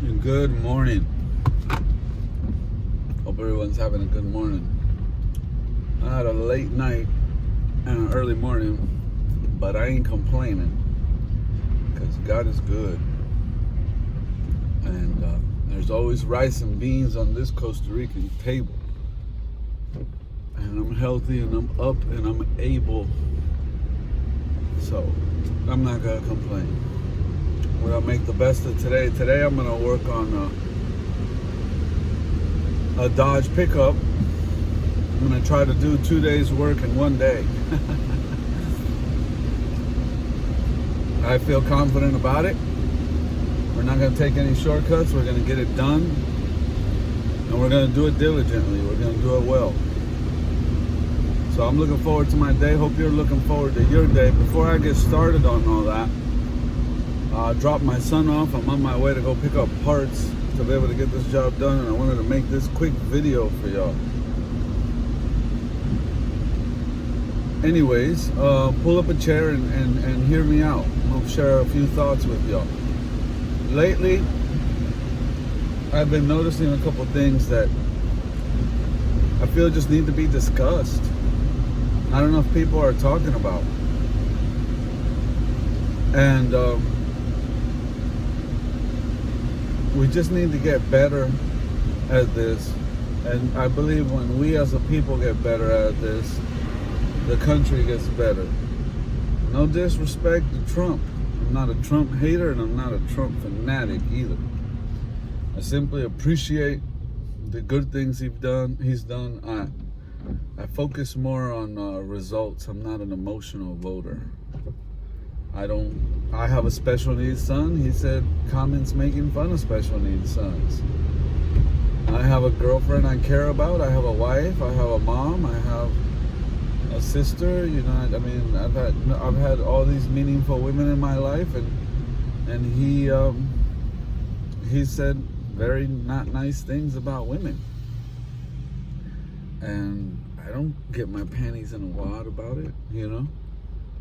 Good morning. Hope everyone's having a good morning. I had a late night and an early morning, but I ain't complaining because God is good. And there's always rice and beans on this Costa Rican table. And I'm healthy and I'm up and I'm able. So I'm not going to complain. We're going to make the best of today. Today I'm going to work on a Dodge pickup. I'm going to try to do 2 days work in 1 day. I feel confident about it. We're not going to take any shortcuts. We're going to get it done. And we're going to do it diligently. We're going to do it well. So I'm looking forward to my day. Hope you're looking forward to your day. Before I get started on all that, I dropped my son off. I'm on my way to go pick up parts to be able to get this job done, and I wanted to make this quick video for y'all. Anyways, pull up a chair and hear me out. I'll share a few thoughts with y'all. Lately, I've been noticing a couple things that I feel just need to be discussed. I don't know if people are talking about. And we just need to get better at this. And I believe when we as a people get better at this, the country gets better. No disrespect to Trump. I'm not a Trump hater and I'm not a Trump fanatic either. I simply appreciate the good things he's done. I focus more on results. I'm not an emotional voter. I have a special needs son. He said comments making fun of special needs sons. I have a girlfriend I care about. I have a wife. I have a mom. I have a sister. You know, I mean, I've had all these meaningful women in my life, and he said very not nice things about women. And I don't get my panties in a wad about it, you know?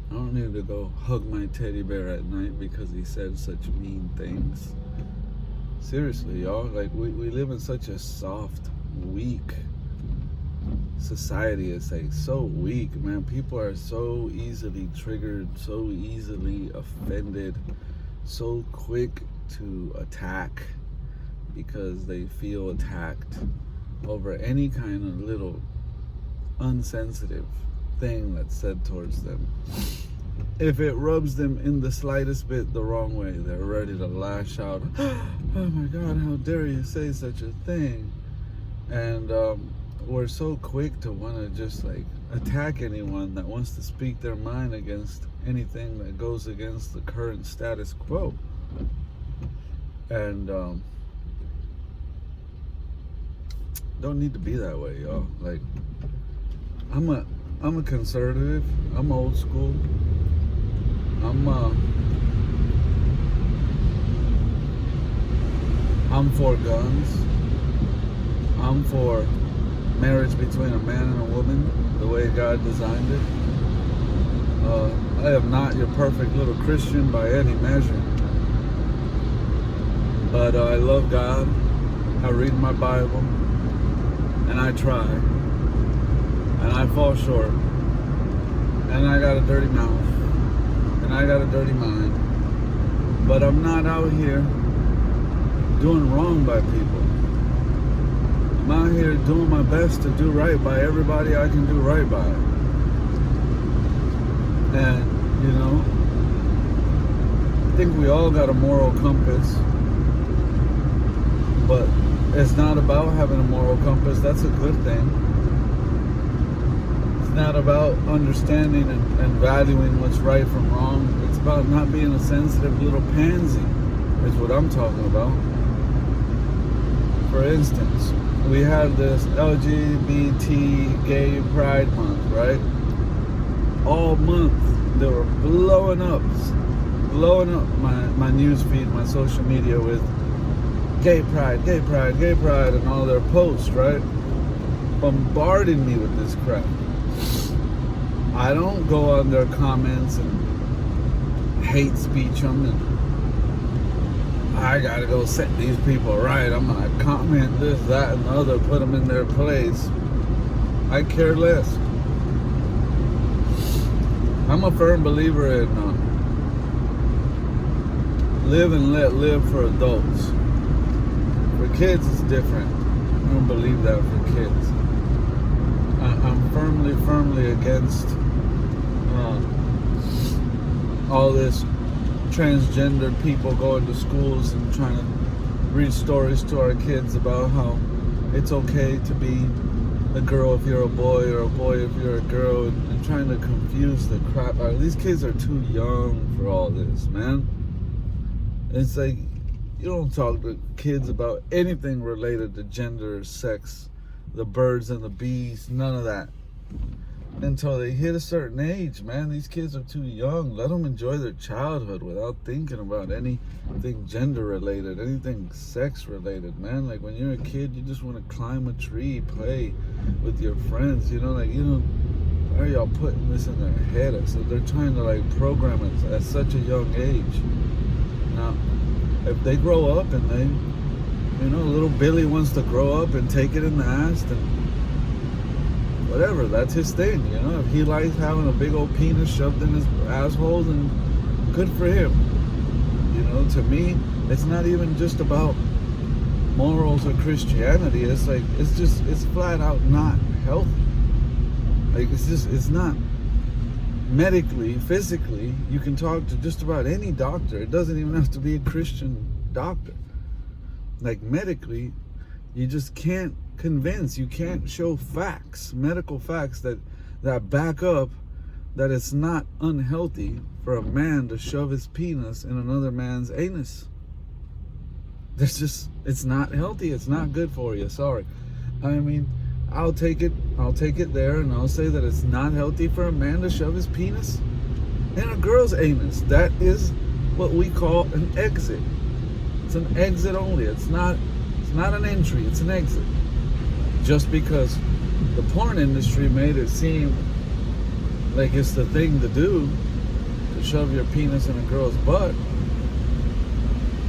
I don't need to go hug my teddy bear at night because he said such mean things. Seriously, y'all, like we live in such a soft, weak society. It's like so weak, man. People are so easily triggered, so easily offended, so quick to attack because they feel attacked over any kind of little unsensitive thing that's said towards them. If it rubs them in the slightest bit the wrong way, they're ready to lash out. Oh my God, how dare you say such a thing? And we're so quick to want to just like attack anyone that wants to speak their mind against anything that goes against the current status quo. And don't need to be that way, y'all. Like, I'm a conservative. I'm old school. I'm for guns. I'm for marriage between a man and a woman, the way God designed it. I am not your perfect little Christian by any measure, but I love God. I read my Bible, and I try, and I fall short, and I got a dirty mouth, and I got a dirty mind, but I'm not out here doing wrong by people. I'm out here doing my best to do right by everybody I can do right by. And, you know, I think we all got a moral compass, but it's not about having a moral compass. That's a good thing. It's not about understanding and valuing what's right from wrong. It's about not being a sensitive little pansy, is what I'm talking about. For instance, we had this LGBT gay pride month, right? All month they were blowing up my news feed, my social media with gay pride, gay pride, gay pride, and all their posts, right? Bombarding me with this crap. I don't go on their comments and hate speech them and I gotta go set these people right. I'm gonna comment this, that, and the other, put them in their place. I care less. I'm a firm believer in live and let live for adults. For kids, it's different. I don't believe that for kids. I'm firmly against all this transgender people going to schools and trying to read stories to our kids about how it's okay to be a girl if you're a boy, or a boy if you're a girl, and trying to confuse the crap out of these kids. Are too young for all this, man. It's like, you don't talk to kids about anything related to gender, sex, the birds and the bees, none of that, until they hit a certain age, man. These kids are too young. Let them enjoy their childhood without thinking about anything gender related, anything sex related, man. Like, when you're a kid, you just want to climb a tree, play with your friends, why are y'all putting this in their head? So they're trying to like program it at such a young age. Now, if they grow up and they, little Billy wants to grow up and take it in the ass, then whatever, that's his thing. If he likes having a big old penis shoved in his asshole, then good for him. To me, it's not even just about morals or Christianity. It's like, it's flat out not healthy. Like, it's not medically, physically. You can talk to just about any doctor. It doesn't even have to be a Christian doctor. Like, medically, you just can't convince, you can't show facts, medical facts that back up that it's not unhealthy for a man to shove his penis in another man's anus. It's not healthy. It's not good for you. Sorry. I mean, I'll take it there, and I'll say that it's not healthy for a man to shove his penis in a girl's anus. That is what we call an exit. It's an exit only. It's not an entry, it's an exit. Just because the porn industry made it seem like it's the thing to do, to shove your penis in a girl's butt,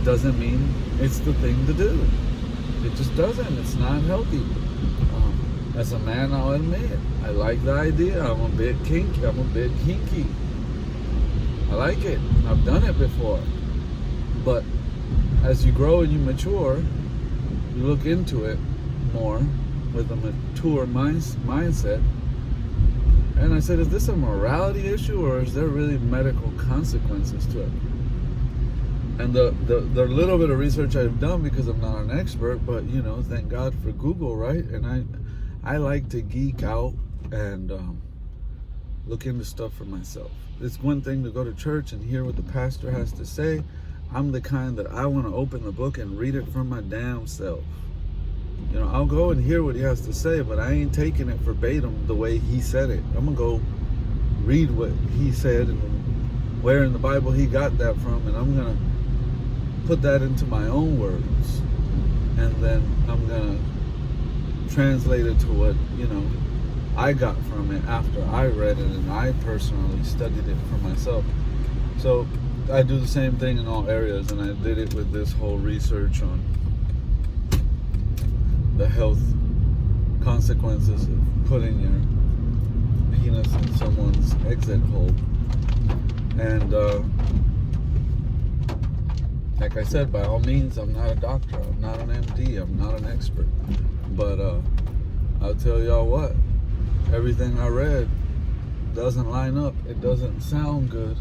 doesn't mean it's the thing to do. It just doesn't. It's not healthy. As a man, I'll admit, I like the idea. I'm a bit kinky. I like it. I've done it before. But as you grow and you mature, you look into it more with a mature mindset. And I said, is this a morality issue, or is there really medical consequences to it? And the little bit of research I've done, because I'm not an expert, but thank God for Google, right? And I like to geek out and look into stuff for myself. It's one thing to go to church and hear what the pastor has to say. I'm the kind that I want to open the book and read it for my damn self. I'll go and hear what he has to say, but I ain't taking it verbatim the way he said it. I'm going to go read what he said and where in the Bible he got that from, and I'm going to put that into my own words. And then I'm going to translate it to what, I got from it after I read it and I personally studied it for myself. So I do the same thing in all areas, and I did it with this whole research on the health consequences of putting your penis in someone's exit hole. And like I said, by all means, I'm not a doctor, I'm not an MD, I'm not an expert, but I'll tell y'all what, everything I read doesn't line up. It doesn't sound good,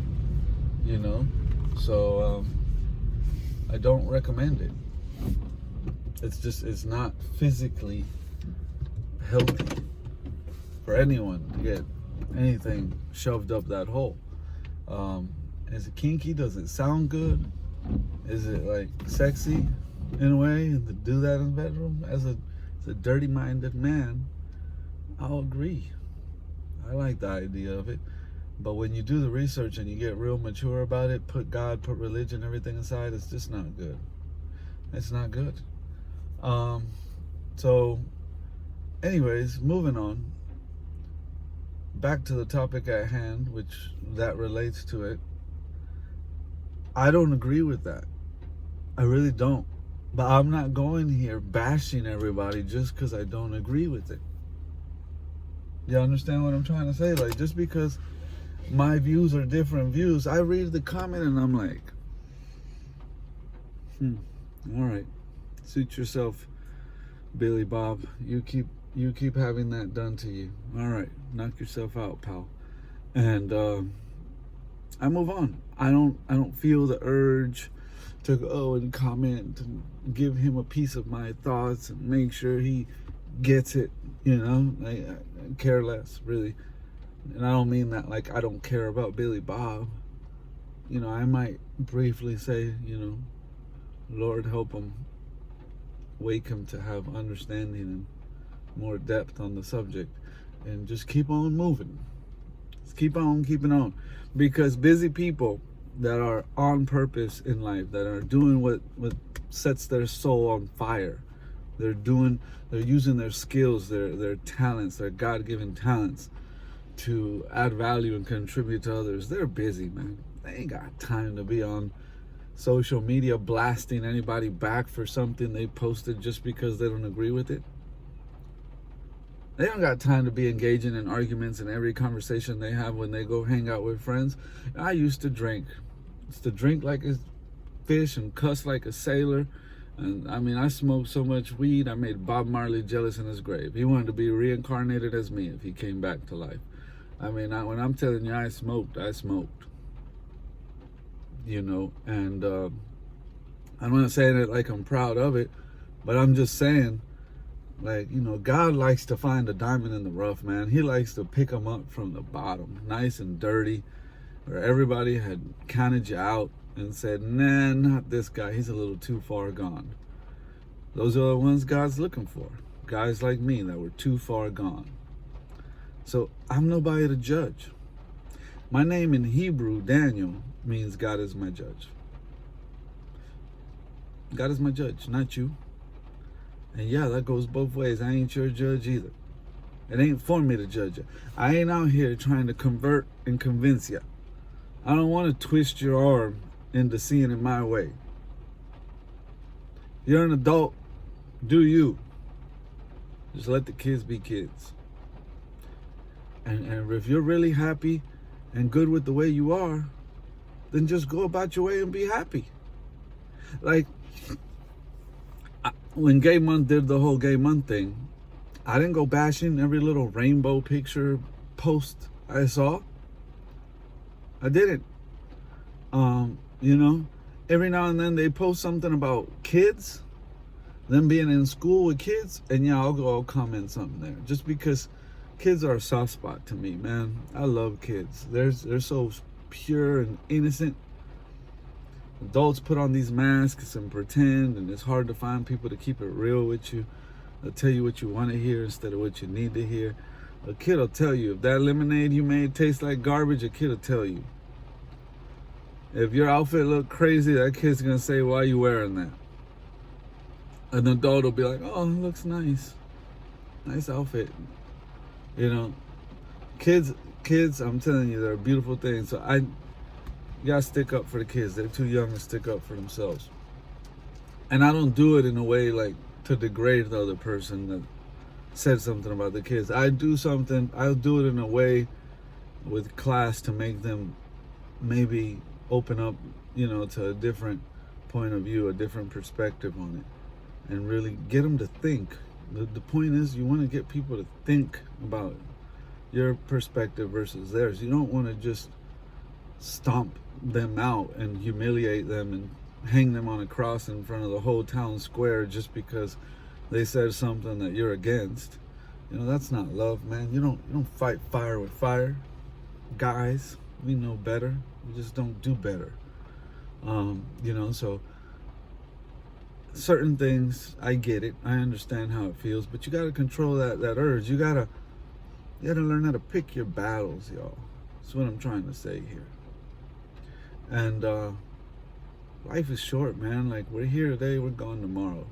so I don't recommend it. It's not physically healthy for anyone to get anything shoved up that hole. Is it kinky? Does it sound good? Is it like sexy in a way to do that in the bedroom? As a dirty-minded man, I'll agree. I like the idea of it. But when you do the research and you get real mature about it, put God, put religion, everything aside, it's just not good. It's not good. So anyways, moving on. Back to the topic at hand, which that relates to it. I don't agree with that. I really don't. But I'm not going here bashing everybody just because I don't agree with it. You understand what I'm trying to say? Like, just because my views are different views, I read the comment and I'm like, all right, suit yourself, Billy Bob. You keep having that done to you. All right, knock yourself out, pal. And I move on. I don't feel the urge to go and comment and give him a piece of my thoughts and make sure he gets it. You know, I care less, really. And I don't mean that like I don't care about Billy Bob. You know, I might briefly say, you know, Lord help him, wake him to have understanding and more depth on the subject, and just keep on moving. Just keep on keeping on, because busy people that are on purpose in life, that are doing what sets their soul on fire, they're using their skills, their talents, their God-given talents to add value and contribute to others. They're busy, man. They ain't got time to be on social media blasting anybody back for something they posted just because they don't agree with it. They don't got time to be engaging in arguments in every conversation they have when they go hang out with friends. I used to drink. Used to drink like a fish and cuss like a sailor. And I mean, I smoked so much weed, I made Bob Marley jealous in his grave. He wanted to be reincarnated as me if he came back to life. I mean, when I'm telling you I smoked. You know, and I'm not saying it like I'm proud of it, but I'm just saying, like, you know, God likes to find a diamond in the rough, man. He likes to pick them up from the bottom, nice and dirty, where everybody had counted you out and said, nah, not this guy. He's a little too far gone. Those are the ones God's looking for. Guys like me that were too far gone. So I'm nobody to judge. My name in Hebrew, Daniel, means God is my judge. God is my judge, not you. And yeah, that goes both ways. I ain't your judge either. It ain't for me to judge you. I ain't out here trying to convert and convince you. I don't want to twist your arm into seeing it my way. You're an adult. Do you. Just let the kids be kids. And if you're really happy and good with the way you are, then just go about your way and be happy. Like, when Gay Month did the whole Gay Month thing, I didn't go bashing every little rainbow picture post I saw. I didn't. You know, every now and then they post something about kids, them being in school with kids, and yeah, I'll comment something there. Just because kids are a soft spot to me, man. I love kids. They're so pure and innocent. Adults put on these masks and pretend, and it's hard to find people to keep it real with you. They'll tell you what you want to hear instead of what you need to hear. A kid will tell you, if that lemonade you made tastes like garbage, a kid will tell you. If your outfit look crazy, that kid's gonna say, why are you wearing that? An adult will be like, oh, it looks nice. Nice outfit. You know, kids, I'm telling you, they're beautiful things. So you gotta stick up for the kids. They're too young to stick up for themselves. And I don't do it in a way like to degrade the other person that said something about the kids. I'll do it in a way with class to make them maybe open up, you know, to a different point of view, a different perspective on it, and really get them to think. The point is, you want to get people to think about your perspective versus theirs. You don't want to just stomp them out and humiliate them and hang them on a cross in front of the whole town square just because they said something that you're against. You know, that's not love, man. You don't fight fire with fire. Guys, we know better. We just don't do better. You know, so certain things, I get it. I understand how it feels, but you got to control that urge. You got to learn how to pick your battles, y'all. That's what I'm trying to say here. And life is short, man. Like, we're here today, we're gone tomorrow.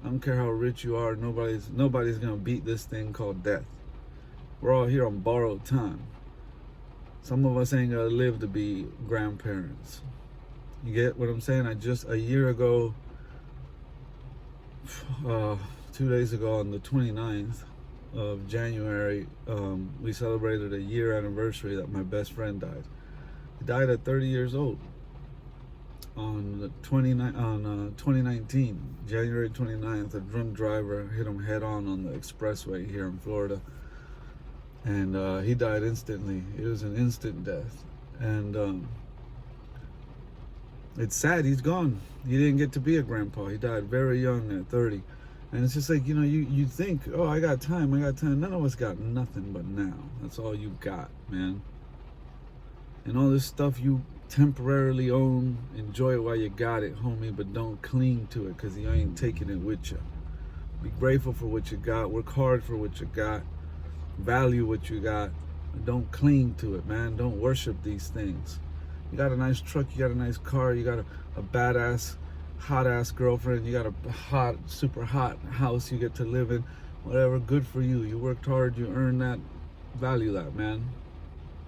I don't care how rich you are. Nobody's gonna beat this thing called death. We're all here on borrowed time. Some of us ain't gonna live to be grandparents. You get what I'm saying? A year ago, 2 days ago on the 29th of January, we celebrated a year anniversary that my best friend died. He died at 30 years old on 2019, January 29th. A drunk driver hit him head on the expressway here in Florida, and he died instantly. It was an instant death, and it's sad. He's gone. He didn't get to be a grandpa. He died very young at 30. And it's just like, you think, oh, I got time. None of us got nothing but now. That's all you got, man. And all this stuff you temporarily own, enjoy it while you got it, homie, but don't cling to it, because you ain't taking it with you. Be grateful for what you got. Work hard for what you got. Value what you got. Don't cling to it, man. Don't worship these things. You got a nice truck, you got a nice car, you got a badass, hot-ass girlfriend, you got a hot, super hot house you get to live in, whatever, good for you. You worked hard, you earned that. Value that, man.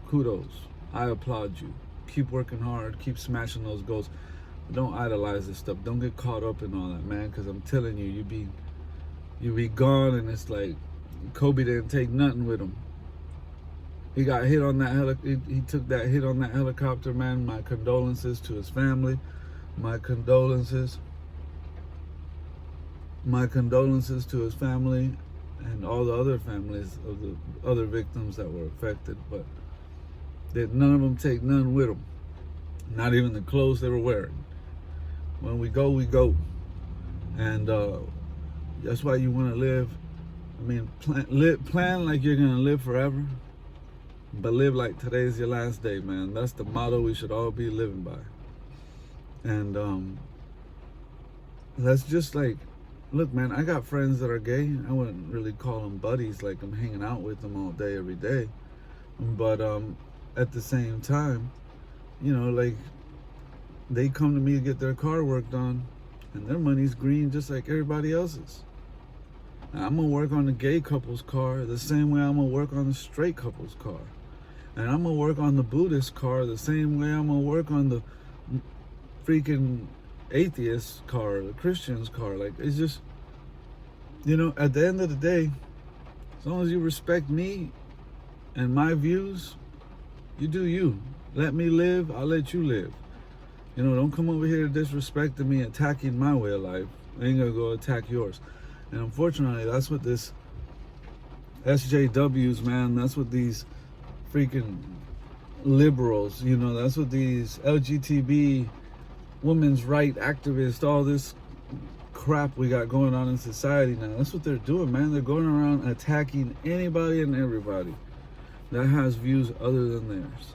Kudos. I applaud you. Keep working hard, keep smashing those goals. But don't idolize this stuff. Don't get caught up in all that, man, because I'm telling you, you be gone, and it's like Kobe didn't take nothing with him. He got hit on that he took that hit on that helicopter, man. My condolences to his family. My condolences to his family and all the other families of the other victims that were affected. But none of them take none with them. Not even the clothes they were wearing. When we go, we go. And that's why you want to live. I mean, plan like you're going to live forever. But live like today's your last day, man. That's the motto we should all be living by. And that's just like, look, man, I got friends that are gay. I wouldn't really call them buddies, like I'm hanging out with them all day, every day. But at the same time, like, they come to me to get their car worked on, and their money's green just like everybody else's. Now, I'm gonna work on the gay couple's car the same way I'm gonna work on the straight couple's car. And I'm gonna work on the Buddhist car the same way I'm gonna work on the freaking atheist car, the Christian's car. Like, it's just, at the end of the day, as long as you respect me and my views, you do you. Let me live, I'll let you live. Don't come over here disrespecting me, attacking my way of life. I ain't gonna go attack yours. And unfortunately, that's what this SJWs, man, that's what these freaking liberals, that's what these LGBT, women's right activists, all this crap we got going on in society now, that's what they're doing, man. They're going around attacking anybody and everybody that has views other than theirs,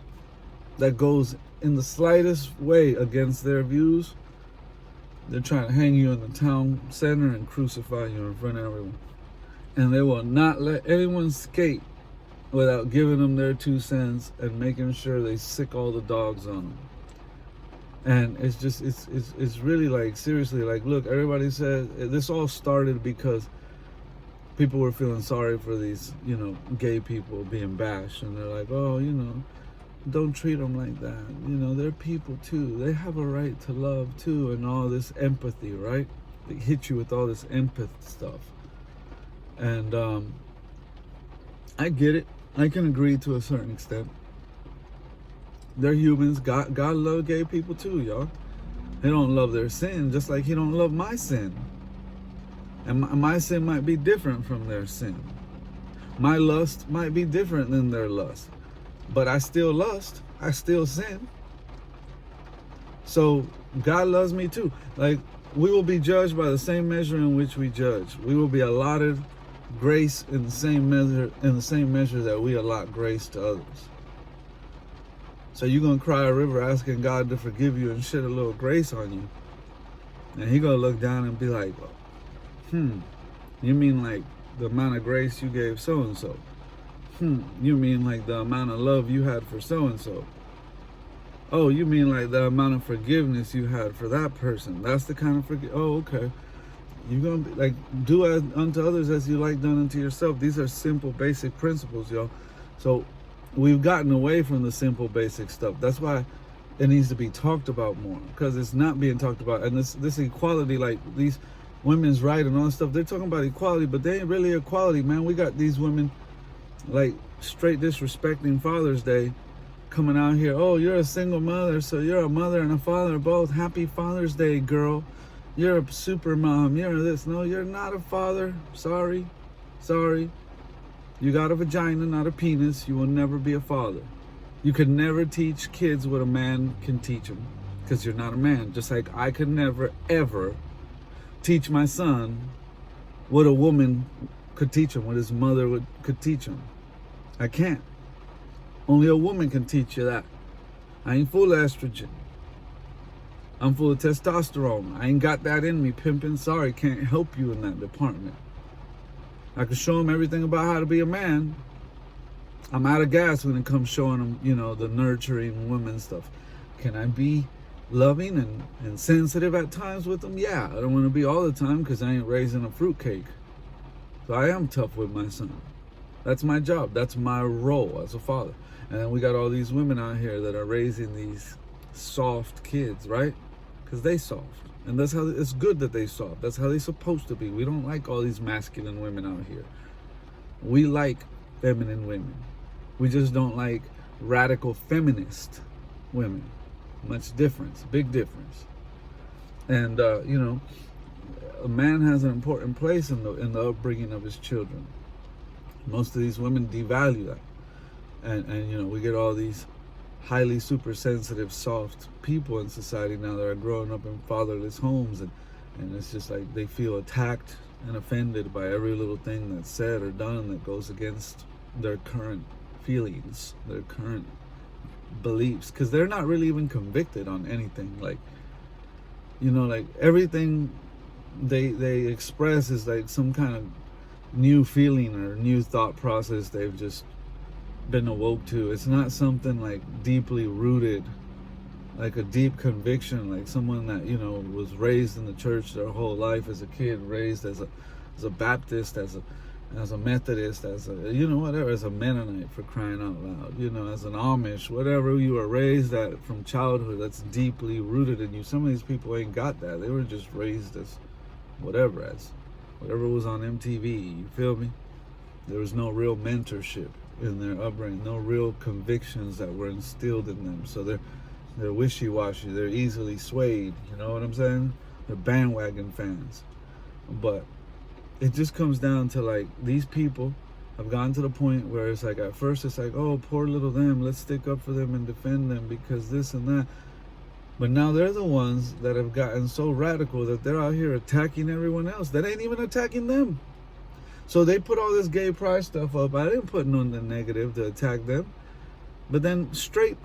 that goes in the slightest way against their views. They're trying to hang you in the town center and crucify you in front of everyone. And they will not let anyone skate without giving them their 2 cents and making sure they sick all the dogs on them. And it's just, it's really like, seriously, like, look, everybody says, this all started because people were feeling sorry for these, gay people being bashed. And they're like, oh, don't treat them like that. They're people too. They have a right to love too, and all this empathy, right? They hit you with all this empath stuff. And I get it. I can agree to a certain extent. They're humans. God love gay people too, y'all. They don't love their sin, just like he don't love my sin. And my sin might be different from their sin. My lust might be different than their lust. But I still lust. I still sin. So God loves me too. Like, we will be judged by the same measure in which we judge. We will be allotted grace in the same measure that we allot grace to others. So you're gonna cry a river asking God to forgive you and shed a little grace on you, and he gonna look down and be like, you mean like the amount of grace you gave so and so? You mean like the amount of love you had for so and so? Oh, you mean like the amount of forgiveness you had for that person? That's the kind of oh, okay. You're gonna be like, do as unto others as you like done unto yourself. These are simple, basic principles, y'all. So we've gotten away from the simple, basic stuff. That's why it needs to be talked about more, because it's not being talked about. And this equality, like these women's right and all that stuff. They're talking about equality, but they ain't really equality, man. We got these women like straight disrespecting Father's Day, coming out here. Oh, you're a single mother, so you're a mother and a father both. Happy Father's Day, girl. You're a super mom. You're this. No, you're not a father. Sorry. You got a vagina, not a penis. You will never be a father. You could never teach kids what a man can teach them, because you're not a man. Just like I could never, ever teach my son what a woman could teach him, what his mother could teach him. I can't. Only a woman can teach you that. I ain't full of estrogen. I'm full of testosterone. I ain't got that in me, pimping. Sorry, can't help you in that department. I could show him everything about how to be a man. I'm out of gas when it comes showing him, the nurturing women stuff. Can I be loving and sensitive at times with them? Yeah, I don't want to be all the time because I ain't raising a fruitcake. So I am tough with my son. That's my job. That's my role as a father. And then we got all these women out here that are raising these soft kids, right? Because they soft. And that's how it's good that they soft. That's how they're supposed to be. We don't like all these masculine women out here. We like feminine women. We just don't like radical feminist women. Much difference, big difference. And a man has an important place in the upbringing of his children. Most of these women devalue that. And we get all these highly super sensitive, soft people in society now that are growing up in fatherless homes, and it's just like they feel attacked and offended by every little thing that's said or done that goes against their current feelings, their current beliefs, because they're not really even convicted on anything. Like everything they express is like some kind of new feeling or new thought process they've just been awoke to. It's not something like deeply rooted, like a deep conviction, like someone that was raised in the church their whole life as a kid, raised as a Baptist, as a Methodist, as a whatever, as a Mennonite, for crying out loud, as an Amish, whatever you were raised at from childhood, that's deeply rooted in you. Some of these people ain't got that. They were just raised as whatever was on MTV. You feel me? There was no real mentorship in their upbringing, no real convictions that were instilled in them. So they're wishy-washy. They're easily swayed. You know what I'm saying? They're bandwagon fans. But it just comes down to like these people have gotten to the point where it's like, at first it's like, oh, poor little them, let's stick up for them and defend them because this and that. But now they're the ones that have gotten so radical that they're out here attacking everyone else that ain't even attacking them. So they put all this gay pride stuff up. I didn't put nothing negative to attack them. But then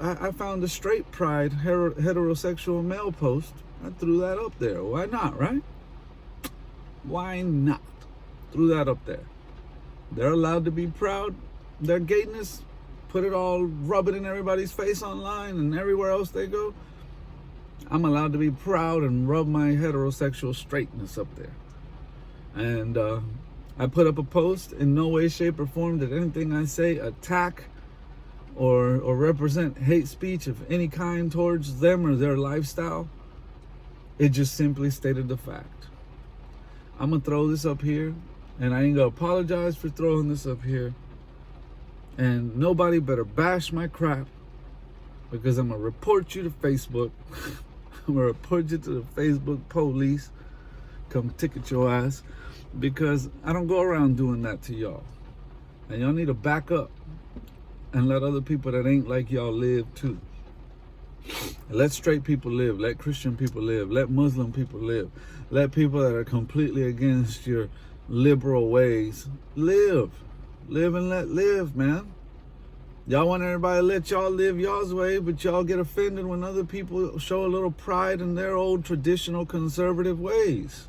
I found a straight pride heterosexual male post. I threw that up there. Why not, right? Why not? Threw that up there. They're allowed to be proud. Their gayness, put it all, rub it in everybody's face online and everywhere else they go. I'm allowed to be proud and rub my heterosexual straightness up there. And I put up a post. In no way, shape, or form did anything I say attack or represent hate speech of any kind towards them or their lifestyle. It just simply stated the fact. I'm going to throw this up here, and I ain't going to apologize for throwing this up here. And nobody better bash my crap, because I'm going to report you to Facebook. I'm going to report you to the Facebook police. Come ticket your ass. Because I don't go around doing that to y'all. And y'all need to back up and let other people that ain't like y'all live too. Let straight people live. Let Christian people live. Let Muslim people live. Let people that are completely against your liberal ways live. Live and let live, man. Y'all want everybody to let y'all live y'all's way, but y'all get offended when other people show a little pride in their old traditional conservative ways.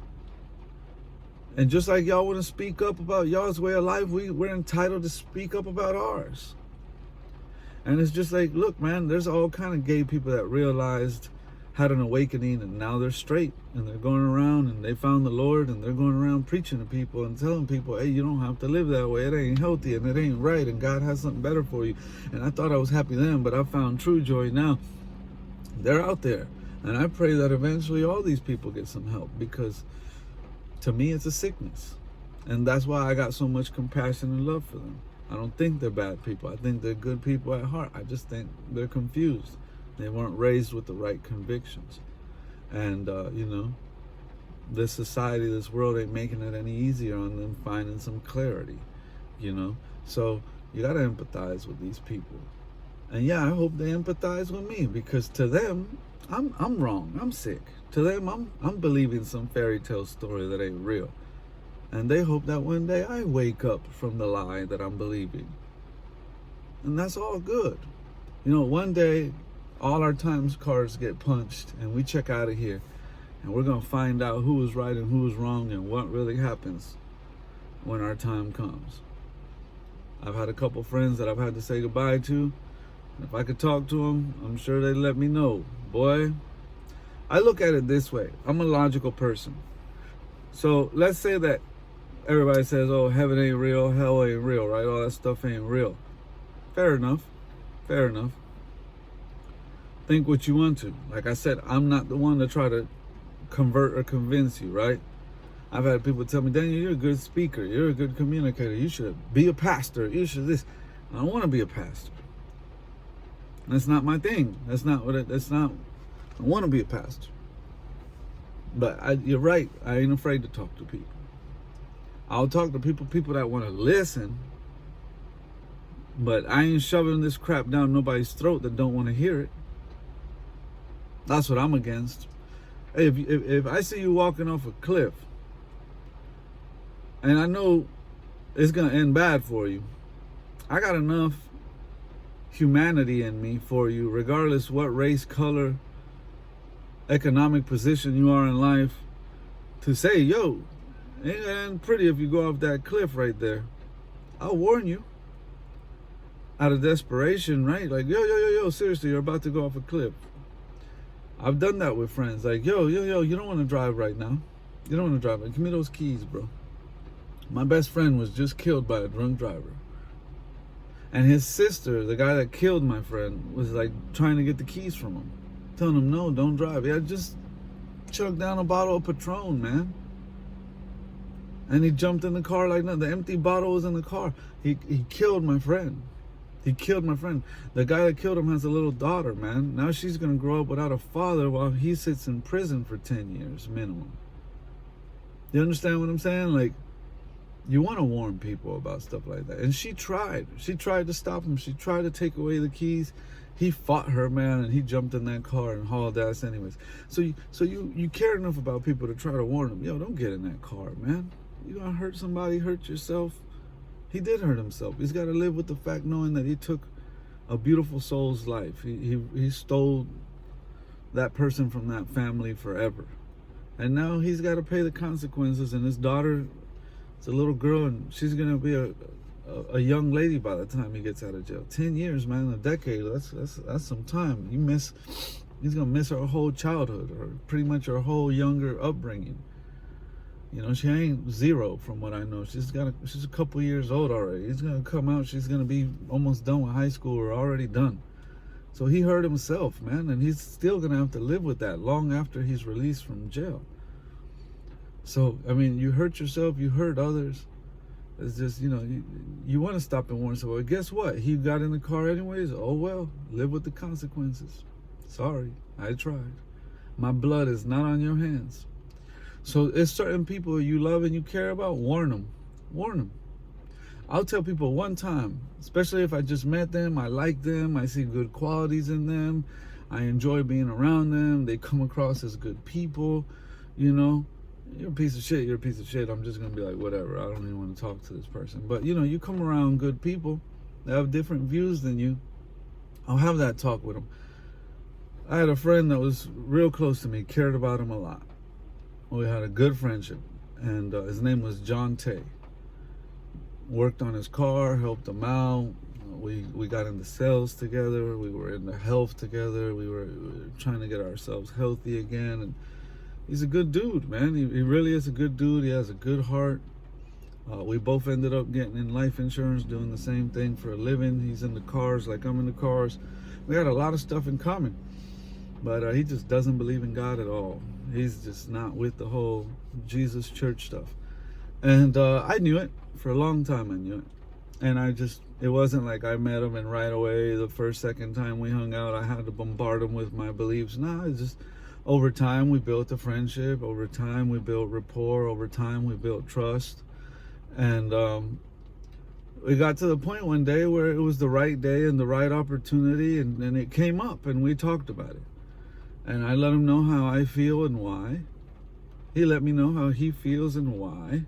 And just like y'all want to speak up about y'all's way of life, we're entitled to speak up about ours. And it's just like, look, man, there's all kind of gay people that realized, had an awakening, and now they're straight. And they're going around, and they found the Lord, and they're going around preaching to people and telling people, hey, you don't have to live that way. It ain't healthy, and it ain't right, and God has something better for you. And I thought I was happy then, but I found true joy now. They're out there. And I pray that eventually all these people get some help, because To me, it's a sickness. And that's why I got so much compassion and love for them. I don't think they're bad people. I think they're good people at heart. I just think they're confused. They weren't raised with the right convictions. And, this society, this world ain't making it any easier on them finding some clarity, So you got to empathize with these people. And yeah, I hope they empathize with me, because to them, I'm wrong. I'm sick. To them, I'm believing some fairy tale story that ain't real. And they hope that one day I wake up from the lie that I'm believing. And that's all good. One day, all our time cards get punched and we check out of here. And we're going to find out who was right and who was wrong and what really happens when our time comes. I've had a couple friends that I've had to say goodbye to. If I could talk to them, I'm sure they'd let me know. Boy, I look at it this way. I'm a logical person. So let's say that everybody says, oh, heaven ain't real, hell ain't real, right? All that stuff ain't real. Fair enough. Think what you want to. Like I said, I'm not the one to try to convert or convince you, right? I've had people tell me, Daniel, you're a good speaker. You're a good communicator. You should be a pastor. You should this. I don't want to be a pastor. That's not my thing. I want to be a pastor. But you're right. I ain't afraid to talk to people. I'll talk to people that want to listen. But I ain't shoving this crap down nobody's throat that don't want to hear it. That's what I'm against. Hey, if I see you walking off a cliff, and I know it's going to end bad for you, I got enough humanity in me for you, regardless what race, color, economic position you are in life, to say, yo, ain't that end pretty if you go off that cliff right there. I'll warn you. Out of desperation, right? Like, yo, seriously, you're about to go off a cliff. I've done that with friends. Like, yo, you don't want to drive right now. You don't want to drive. Give me those keys, bro. My best friend was just killed by a drunk driver. And his sister, the guy that killed my friend, was like trying to get the keys from him. Telling him, no, don't drive. Yeah, just chugged down a bottle of Patron, man. And he jumped in the car like nothing. The empty bottle was in the car. He killed my friend. He killed my friend. The guy that killed him has a little daughter, man. Now she's going to grow up without a father while he sits in prison for 10 years minimum. You understand what I'm saying? Like, you want to warn people about stuff like that. And she tried. She tried to stop him. She tried to take away the keys. He fought her, man, and he jumped in that car and hauled ass anyways. So you care enough about people to try to warn them. Yo, don't get in that car, man. You're going to hurt somebody, hurt yourself. He did hurt himself. He's got to live with the fact knowing that he took a beautiful soul's life. He stole that person from that family forever. And now he's got to pay the consequences. And his daughter is a little girl, and she's going to be a young lady by the time he gets out of jail. 10 years, man, a decade. That's some time. He's going to miss her whole childhood, or pretty much her whole younger upbringing. She ain't zero from what I know. She's a couple years old already. He's gonna come out. She's gonna be almost done with high school, or already done. So he hurt himself, man, and he's still gonna have to live with that long after he's released from jail. So I mean, you hurt yourself, you hurt others. It's just you want to stop and warn someone. Guess what? He got in the car anyways. Oh well, live with the consequences. Sorry, I tried. My blood is not on your hands. So it's certain people you love and you care about, warn them. Warn them. I'll tell people one time, especially if I just met them, I like them, I see good qualities in them, I enjoy being around them, they come across as good people, you're a piece of shit, I'm just going to be like, whatever, I don't even want to talk to this person. But, you come around good people that have different views than you, I'll have that talk with them. I had a friend that was real close to me, cared about him a lot. We had a good friendship, and his name was John Tay. Worked on his car, helped him out. We got into sales together. We were into health together. We were trying to get ourselves healthy again. And he's a good dude, man. He really is a good dude. He has a good heart. We both ended up getting in life insurance, doing the same thing for a living. He's in the cars like I'm in the cars. We had a lot of stuff in common. But he just doesn't believe in God at all. He's just not with the whole Jesus church stuff. And I knew it. For a long time I knew it. And it wasn't like I met him and right away, the first, second time we hung out, I had to bombard him with my beliefs. No, it's just over time we built a friendship. Over time we built rapport. Over time we built trust. And we got to the point one day where it was the right day and the right opportunity, and it came up and we talked about it. And I let him know how I feel and why. He let me know how he feels and why.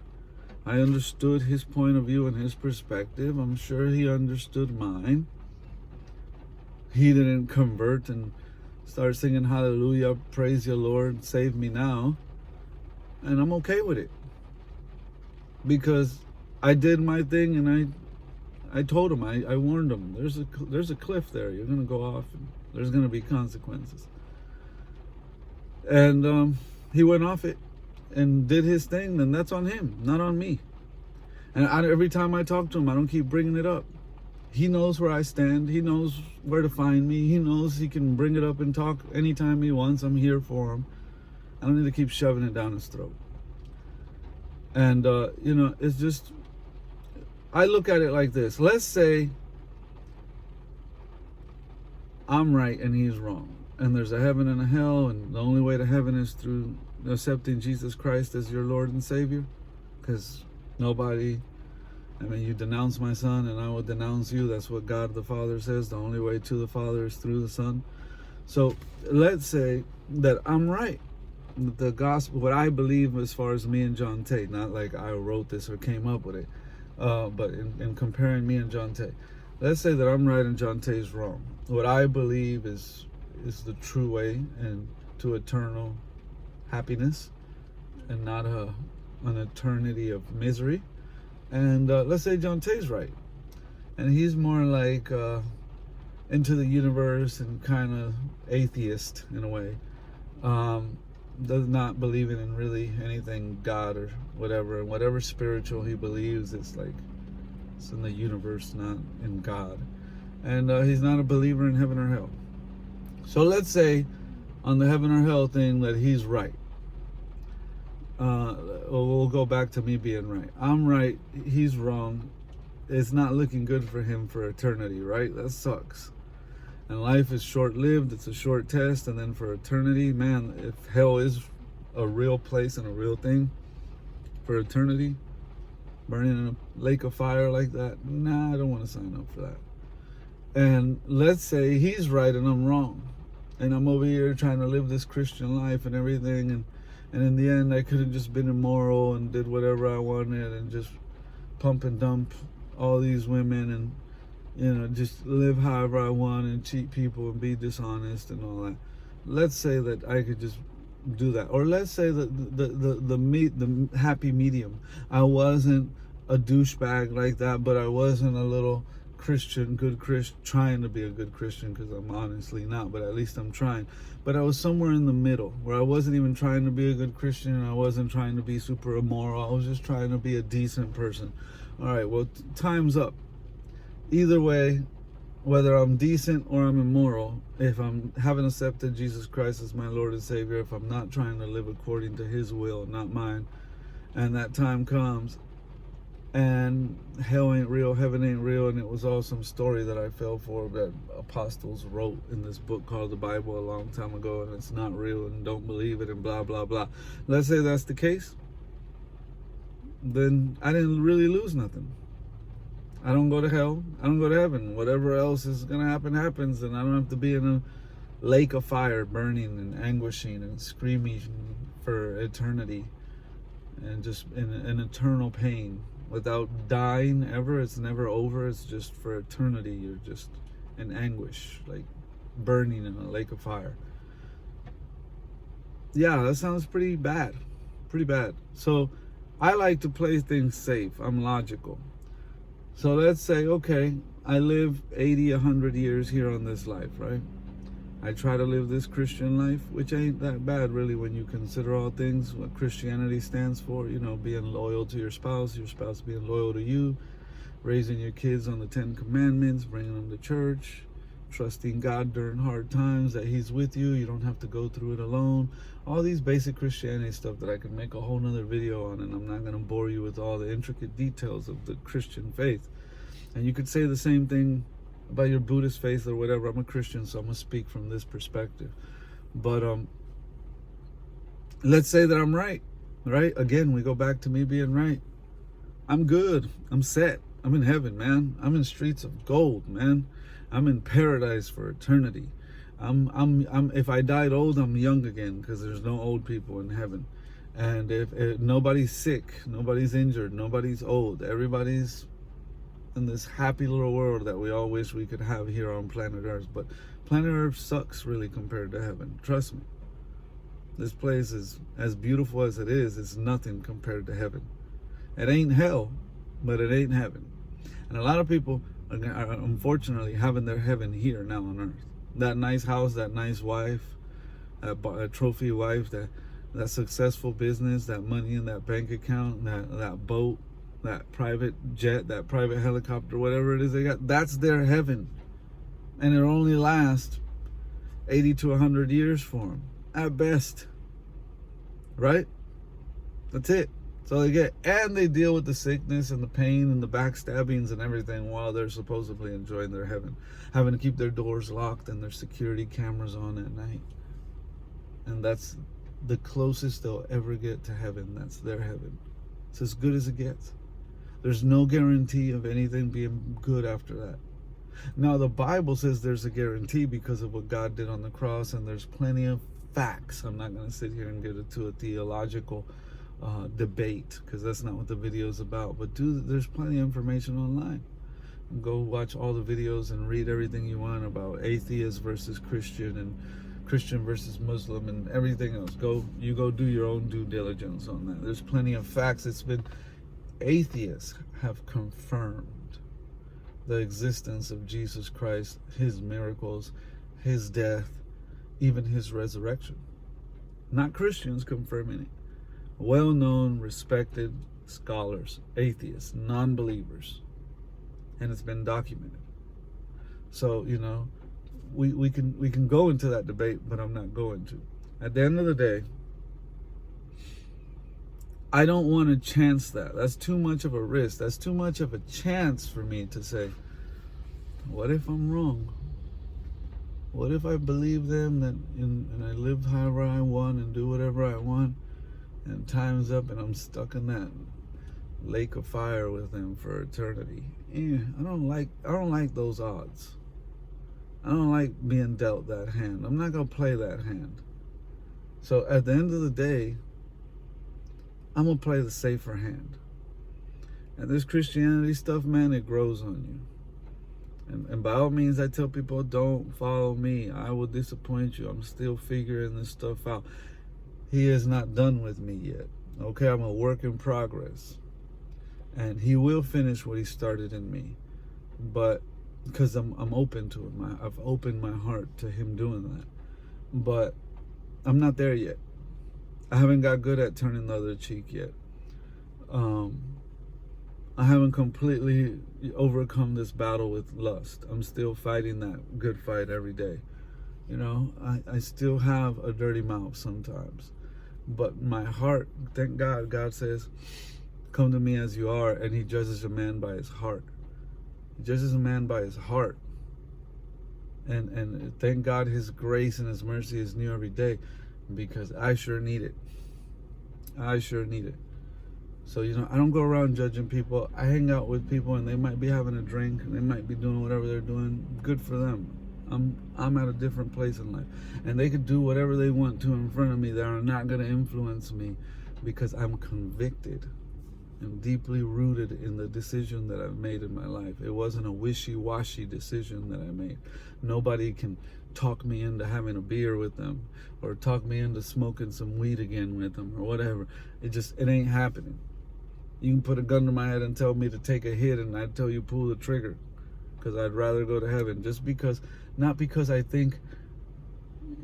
I understood his point of view and his perspective. I'm sure he understood mine. He didn't convert and start singing hallelujah, praise your Lord, save me now. And I'm okay with it. Because I did my thing, and I told him, I warned him, there's a cliff there. You're going to go off and there's going to be consequences. And he went off it and did his thing, then that's on him, not on me. And every time I talk to him, I don't keep bringing it up. He knows where I stand. He knows where to find me. He knows he can bring it up and talk anytime he wants. I'm here for him. I don't need to keep shoving it down his throat. And, it's just, I look at it like this. Let's say I'm right and he's wrong. And there's a heaven and a hell, and the only way to heaven is through accepting Jesus Christ as your Lord and Savior. Because you denounce my son and I will denounce you. That's what God the Father says. The only way to the Father is through the Son. So let's say that I'm right. The gospel, what I believe as far as me and John Tate, not like I wrote this or came up with it, but in comparing me and John Tate, let's say that I'm right and John Tate's wrong. What I believe is the true way and to eternal happiness, and not an eternity of misery. And let's say John Tate's right, and he's more like into the universe and kind of atheist in a way, does not believe in really anything God or whatever, and whatever spiritual he believes, it's in the universe, not in God. And he's not a believer in heaven or hell. So let's say on the heaven or hell thing that he's right. We'll go back to me being right. I'm right, he's wrong. It's not looking good for him for eternity, right? That sucks. And life is short-lived. It's a short test. And then for eternity, man, if hell is a real place and a real thing for eternity, burning in a lake of fire like that, nah, I don't want to sign up for that. And let's say he's right and I'm wrong. And I'm over here trying to live this Christian life and everything. And in the end, I could have just been immoral and did whatever I wanted and just pump and dump all these women and, just live however I want and cheat people and be dishonest and all that. Let's say that I could just do that. Or let's say that the happy medium. I wasn't a douchebag like that, but I wasn't a little good Christian, trying to be a good Christian, because I'm honestly not, but at least I'm trying. But I was somewhere in the middle, where I wasn't even trying to be a good Christian, and I wasn't trying to be super immoral. I was just trying to be a decent person. All right, well, time's up. Either way, whether I'm decent or I'm immoral, if I haven't accepted Jesus Christ as my Lord and Savior, if I'm not trying to live according to His will, not mine, and that time comes, and hell ain't real, heaven ain't real, and it was all some story that I fell for that apostles wrote in this book called the Bible a long time ago, and it's not real and don't believe it and blah blah blah. Let's say that's the case, then I didn't really lose nothing. I don't go to hell, I don't go to heaven. Whatever else is gonna happen happens, and I don't have to be in a lake of fire burning and anguishing and screaming for eternity and just in eternal pain without dying ever. It's never over. It's just for eternity. You're just in anguish, like burning in a lake of fire. Yeah, that sounds pretty bad. So I like to play things safe. I'm logical. So let's say, okay, I live 80, 100 years here on this life, right? I try to live this Christian life, which ain't that bad really when you consider all things, what Christianity stands for, being loyal to your spouse being loyal to you, raising your kids on the 10 Commandments, bringing them to church, trusting God during hard times that He's with you. You don't have to go through it alone. all these basic Christianity stuff that I could make a whole nother video on, and I'm not going to bore you with all the intricate details of the Christian faith. And you could say the same thing about your Buddhist faith or whatever. I'm a Christian, so I'm going to speak from this perspective. But let's say that I'm right? Again, we go back to me being right. I'm good. I'm set. I'm in heaven, man. I'm in streets of gold, man. I'm in paradise for eternity. I'm if I died old, I'm young again, because there's no old people in heaven. And if nobody's sick, nobody's injured, nobody's old, everybody's in this happy little world that we all wish we could have here on planet Earth. But planet Earth sucks really compared to heaven. Trust me. This place is as beautiful as it is. It's nothing compared to heaven. It ain't hell, but it ain't heaven. And a lot of people are unfortunately having their heaven here now on Earth. That nice house, that nice wife, that trophy wife, that successful business, that money in that bank account, that boat, that private jet, that private helicopter, whatever it is they got, that's their heaven. And it only lasts 80 to 100 years for them, at best. Right? That's it. That's all they get. And they deal with the sickness and the pain and the backstabbings and everything while they're supposedly enjoying their heaven, having to keep their doors locked and their security cameras on at night. And that's the closest they'll ever get to heaven. That's their heaven. It's as good as it gets. There's no guarantee of anything being good after that. Now, the Bible says there's a guarantee because of what God did on the cross, and there's plenty of facts. I'm not going to sit here and get into a theological debate, because that's not what the video is about. But there's plenty of information online. Go watch all the videos and read everything you want about atheist versus Christian and Christian versus Muslim and everything else. You go do your own due diligence on that. There's plenty of facts. Atheists have confirmed the existence of Jesus Christ, his miracles, his death, even his resurrection. Not Christians confirming it. Well-known, respected scholars, atheists, non-believers. And it's been documented. So, we can go into that debate, but I'm not going to. At the end of the day, I don't want to chance that. That's too much of a risk. That's too much of a chance for me to say, what if I'm wrong? What if I believe them and I live however I want and do whatever I want, and time's up and I'm stuck in that lake of fire with them for eternity? I don't like those odds. I don't like being dealt that hand. I'm not going to play that hand. So at the end of the day, I'm going to play the safer hand. And this Christianity stuff, man, it grows on you. And by all means, I tell people, don't follow me. I will disappoint you. I'm still figuring this stuff out. He is not done with me yet. Okay, I'm a work in progress. And he will finish what he started in me. But because I'm open to it. I've opened my heart to him doing that. But I'm not there yet. I haven't got good at turning the other cheek yet. I haven't completely overcome this battle with lust. I'm still fighting that good fight every day. I still have a dirty mouth sometimes. But my heart, thank God, God says, come to me as you are, and he judges a man by his heart. He judges a man by his heart. And thank God his grace and his mercy is new every day, because I sure need it. I sure need it. So, I don't go around judging people. I hang out with people and they might be having a drink and they might be doing whatever they're doing. Good for them. I'm at a different place in life. And they could do whatever they want to in front of me that are not going to influence me, because I'm convicted and deeply rooted in the decision that I've made in my life. It wasn't a wishy-washy decision that I made. Nobody can talk me into having a beer with them or talk me into smoking some weed again with them or whatever. It ain't happening. You can put a gun to my head and tell me to take a hit, and I'd tell you pull the trigger, because I'd rather go to heaven. Not because I think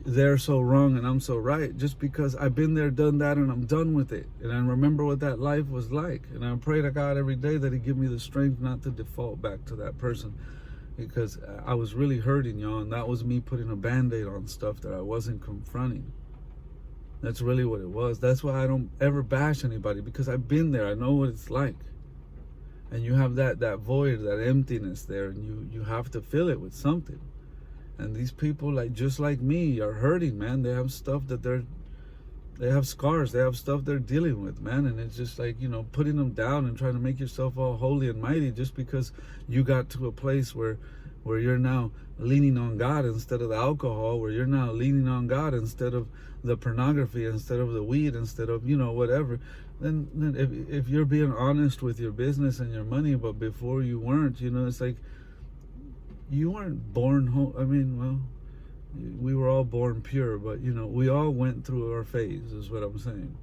they're so wrong and I'm so right, just because I've been there, done that, and I'm done with it. And I remember what that life was like. And I pray to God every day that he give me the strength not to default back to that person, because I was really hurting, y'all, and that was me putting a Band-Aid on stuff that I wasn't confronting. That's really what it was. That's why I don't ever bash anybody, because I've been there. I know what it's like. And you have that void, that emptiness there, and you have to fill it with something. And these people, like just like me, are hurting, man. They have stuff that they have scars. They have stuff they're dealing with, man. And it's just like, putting them down and trying to make yourself all holy and mighty just because you got to a place where you're now leaning on God instead of the alcohol, where you're now leaning on God instead of the pornography, instead of the weed, instead of, whatever. Then if you're being honest with your business and your money, but before you weren't, it's like you weren't born home. I mean, well, we were all born pure, but we all went through our phase, is what I'm saying.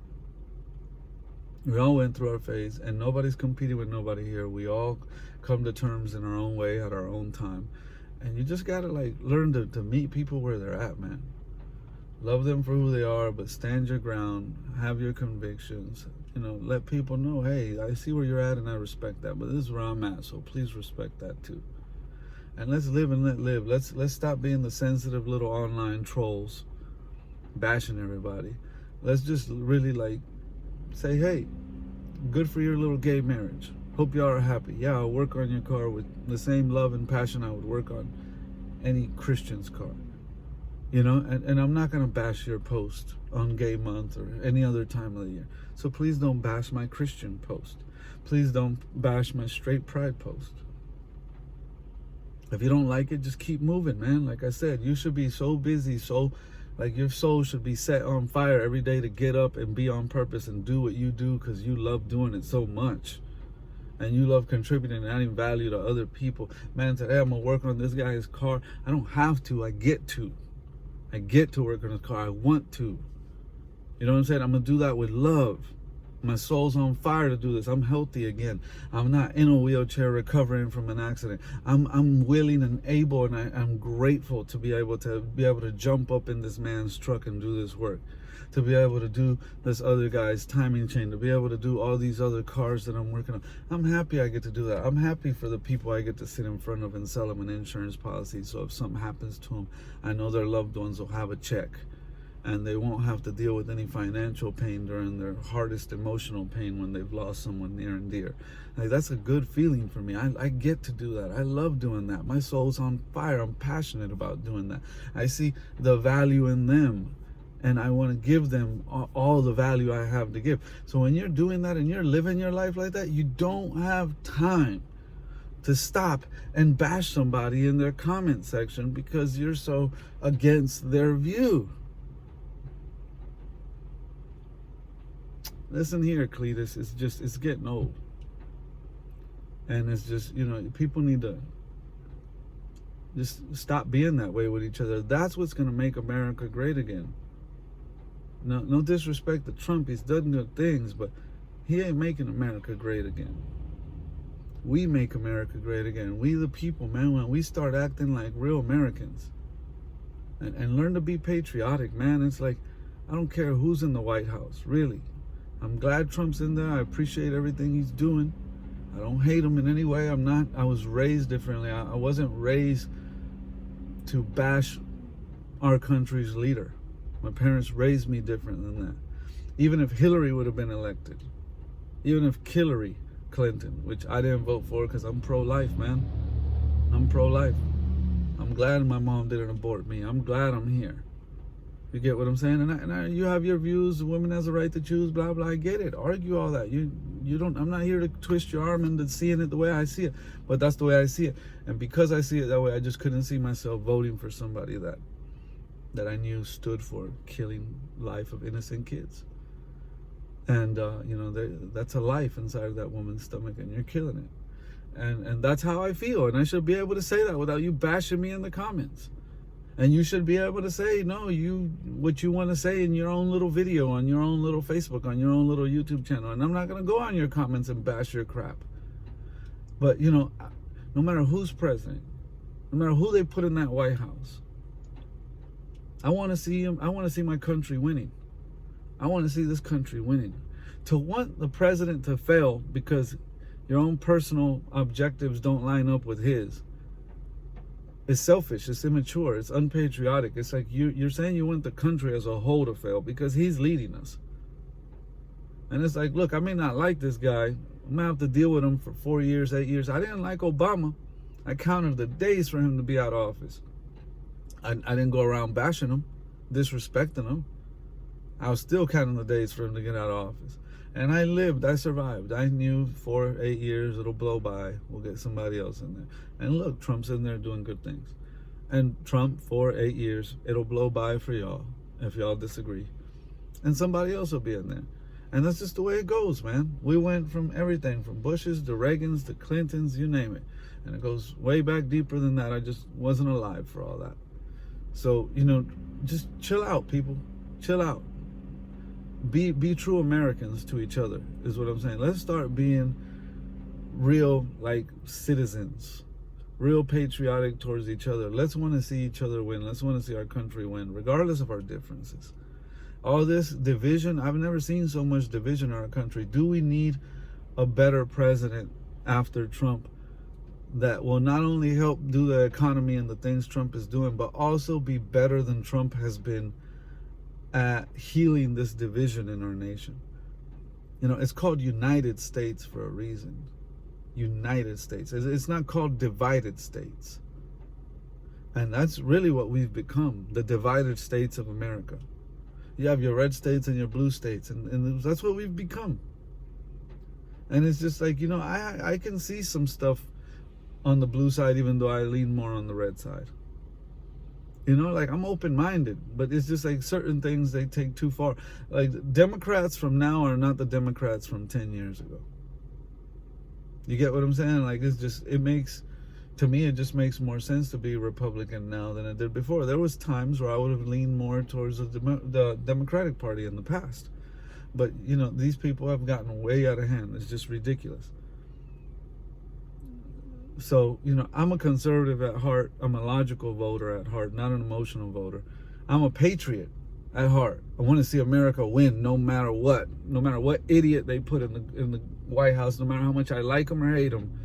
We all went through our phase, and nobody's competing with nobody here. We all come to terms in our own way at our own time. And you just gotta learn to meet people where they're at, man. Love them for who they are, but stand your ground, have your convictions, let people know, hey, I see where you're at and I respect that, but this is where I'm at, so please respect that too. And let's live and let live. Let's stop being the sensitive little online trolls bashing everybody. Let's just really say, hey, good for your little gay marriage. Hope y'all are happy. Yeah, I'll work on your car with the same love and passion I would work on any Christian's car. And I'm not going to bash your post on Gay Month or any other time of the year. So please don't bash my Christian post. Please don't bash my straight pride post. If you don't like it, just keep moving, man. Like I said, you should be so busy, your soul should be set on fire every day to get up and be on purpose and do what you do because you love doing it so much. And you love contributing and adding value to other people. Man, today I'm going to work on this guy's car. I don't have to. I get to. I get to work on his car. I want to. You know what I'm saying? I'm going to do that with love. My soul's on fire to do this. I'm healthy again. I'm not in a wheelchair recovering from an accident. I'm willing and able, and I'm grateful to be able to jump up in this man's truck and do this work. To be able to do this other guy's timing chain, to be able to do all these other cars that I'm working on. I'm happy I get to do that. I'm happy for the people I get to sit in front of and sell them an insurance policy. So if something happens to them, I know their loved ones will have a check. And they won't have to deal with any financial pain during their hardest emotional pain when they've lost someone near and dear. That's a good feeling for me. I get to do that. I love doing that. My soul's on fire. I'm passionate about doing that. I see the value in them, and I want to give them all the value I have to give. So when you're doing that and you're living your life like that, you don't have time to stop and bash somebody in their comment section because you're so against their view. Listen here, Cletus, it's getting old. And it's just, people need to just stop being that way with each other. That's what's going to make America great again. No disrespect to Trump. He's done good things, but he ain't making America great again. We make America great again. We the people, man, when we start acting like real Americans and learn to be patriotic, man. It's like, I don't care who's in the White House, really. I'm glad Trump's in there. I appreciate everything he's doing. I don't hate him in any way. I was raised differently. I wasn't raised to bash our country's leader. My parents raised me different than that. Even if Hillary would have been elected, even if Hillary Clinton, which I didn't vote for because I'm pro-life, man. I'm pro-life. I'm glad my mom didn't abort me. I'm glad I'm here. You get what I'm saying? And you have your views. The woman has a right to choose. Blah blah. I get it. Argue all that. You don't. I'm not here to twist your arm into seeing it the way I see it. But that's the way I see it. And because I see it that way, I just couldn't see myself voting for somebody that I knew stood for killing life of innocent kids. And that's a life inside of that woman's stomach, and you're killing it. And that's how I feel. And I should be able to say that without you bashing me in the comments. And you should be able to say, what you want to say in your own little video, on your own little Facebook, on your own little YouTube channel. And I'm not going to go on your comments and bash your crap. But, no matter who's president, no matter who they put in that White House, I want to see him. I want to see my country winning. I want to see this country winning. To want the president to fail because your own personal objectives don't line up with his It's selfish, it's immature, it's unpatriotic. It's like you're saying you want the country as a whole to fail because he's leading us. And it's like, look, I may not like this guy. I'm gonna have to deal with him for 4 years, 8 years. I didn't like Obama. I counted the days for him to be out of office. I didn't go around bashing him, disrespecting him. I was still counting the days for him to get out of office. And I lived, I survived. I knew 4, 8 years, it'll blow by. We'll get somebody else in there. And look, Trump's in there doing good things. And Trump, 4, 8 years, it'll blow by for y'all if y'all disagree. And somebody else will be in there. And that's just the way it goes, man. We went from everything, from Bushes to Reagans to Clintons, you name it. And it goes way back deeper than that. I just wasn't alive for all that. So, just chill out, people. Chill out. Be true Americans to each other, is what I'm saying. Let's start being real, like, citizens. Real patriotic towards each other. Let's want to see each other win. Let's want to see our country win, regardless of our differences. All this division, I've never seen so much division in our country. Do we need a better president after Trump that will not only help do the economy and the things Trump is doing, but also be better than Trump has been at healing this division in our nation? It's called United States for a reason. United States. It's not called divided states. And that's really what we've become, the divided states of America. You have your red states and your blue states, and that's what we've become. And it's just like, I can see some stuff on the blue side, even though I lean more on the red side. Like, I'm open-minded, but it's just like certain things they take too far. Like, Democrats from now are not the Democrats from 10 years ago. You get what I'm saying? Like, to me, it just makes more sense to be Republican now than it did before. There was times where I would have leaned more towards the Democratic Party in the past. But, these people have gotten way out of hand. It's just ridiculous. So, I'm a conservative at heart. I'm a logical voter at heart, not an emotional voter. I'm a patriot at heart. I want to see America win no matter what. No matter what idiot they put in the White House, no matter how much I like them or hate them.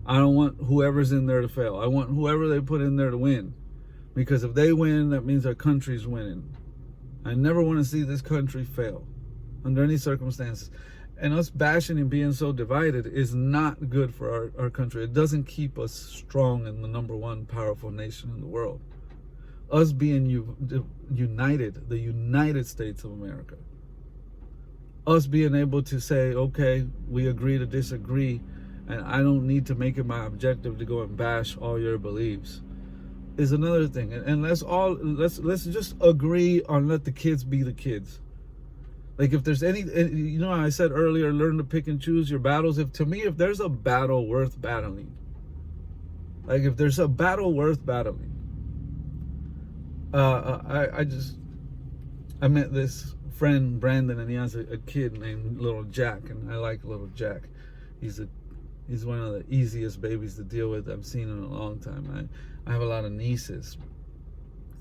I don't want whoever's in there to fail. I want whoever they put in there to win. Because if they win, that means our country's winning. I never want to see this country fail under any circumstances. And us bashing and being so divided is not good for our country. It doesn't keep us strong and the number one powerful nation in the world. Us being united, the United States of America. Us being able to say, okay, we agree to disagree, and I don't need to make it my objective to go and bash all your beliefs, is another thing. And let's just agree on let the kids be the kids. Like, if there's any, I said earlier, learn to pick and choose your battles. If there's a battle worth battling, like if there's a battle worth battling, I met this friend, Brandon, and he has a kid named Little Jack, and I like Little Jack. He's one of the easiest babies to deal with I've seen in a long time. I have a lot of nieces,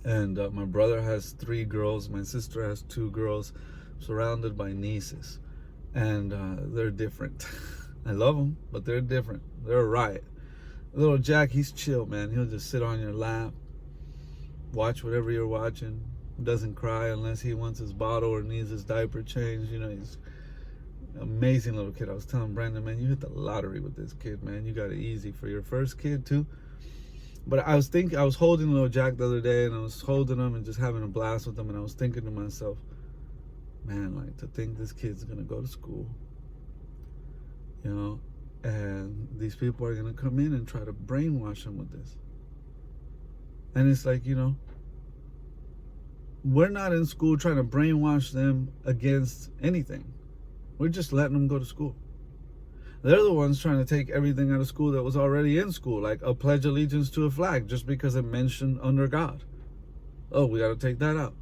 and my brother has 3 girls. My sister has 2 girls. Surrounded by nieces, and they're different. I love them, but they're different. They're a riot. Little Jack, he's chill, man. He'll just sit on your lap, watch whatever you're watching. Doesn't cry unless he wants his bottle or needs his diaper changed. He's an amazing little kid. I was telling Brandon, man, you hit the lottery with this kid, man. You got it easy for your first kid too. But I was holding Little Jack the other day, and I was holding him and just having a blast with him, and I was thinking to myself, man, like, to think this kid's gonna go to school, and these people are gonna come in and try to brainwash him with this. And it's like, we're not in school trying to brainwash them against anything. We're just letting them go to school. They're the ones trying to take everything out of school that was already in school, like a pledge allegiance to a flag, just because it mentioned under God. Oh, we gotta take that out.